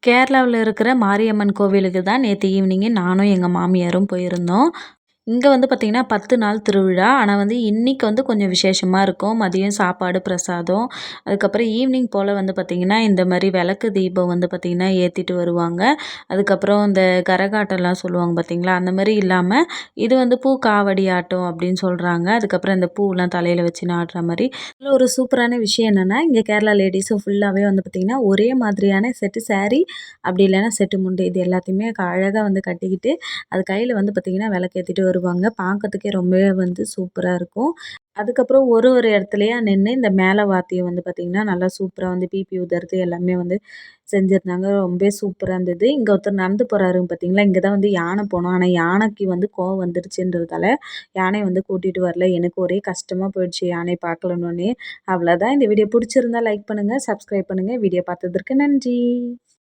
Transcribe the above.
கேரளாவுல இருக்கிற மாரியம்மன் கோவிலுக்கு தான் நேத்து ஈவினிங்கு நானும் எங்க மாமியாரும் போயிருந்தோம். இங்க வந்து பார்த்தீங்கன்னா 10 நாள் திருவிழா. ஆனா வந்து இன்னைக்கு வந்து கொஞ்சம் விசேஷமா இருக்கும். மதியம் சாப்பாடு, பிரசாதம். அதுக்கப்புறம் ஈவினிங் போல வந்து பார்த்தீங்கன்னா, இந்த மாரி விளக்கு தீபம் வந்து பார்த்தீங்கன்னா ஏத்திட்டு வருவாங்க. அதுக்கப்புறம் இந்த கரகாட்டம்லாம் சொல்லுவாங்க பார்த்தீங்களா, அந்த மாரி இல்லாம, இது வந்து பூ காவடி ஆட்டம் அப்படின்னு சொல்றாங்க. அதுக்கப்புறம் இந்த பூலாம் தலையில வச்சுன்னு ஆடுற மாரி. இதுல ஒரு சூப்பரான விஷயம் என்னன்னா, இங்க கேரளா லேடீஸு ஃபுல்லாவே வந்து பார்த்தீங்கன்னா, ஒரே மாதிரியான செட்டு சாரி, அப்படி இல்லைன்னா செட்டு முண்டு இது எல்லாத்தையுமே அழகா வந்து கட்டிக்கிட்டு அது கையில வந்து பார்த்தீங்கன்னா, விளக்கேத்திட்டு வருவாங்க. பார்க்கறதுக்கே ரொம்பவே வந்து சூப்பரா இருக்கும். அதுக்கப்புறம் ஒரு ஒரு இடத்துலயா நின்னு இந்த மேள வாத்தியம் வந்து பார்த்தீங்கன்னா, நல்லா சூப்பரா வந்து பிபி ஊதுறது எல்லாமே வந்து செஞ்சிருந்தாங்க. ரொம்பவே சூப்பரா இருந்தது. இங்க ஒருத்தர் நடந்து போறாரு பார்த்தீங்களா, இங்க தான் வந்து யானை போணும். ஆனா யானைக்கு வந்து கோவம் வந்துருச்சுன்றதால, யானைய வந்து கூட்டிட்டு வரல. எனக்கு ஒரே கஷ்டமா போயிடுச்சு யானைய பார்க்கலன்னோனே. அவ்வளோதான் இந்த வீடியோ புடிச்சிருந்தா லைக் பண்ணுங்க, சப்ஸ்கிரைப் பண்ணுங்க. வீடியோ பார்த்ததற்கு நன்றி.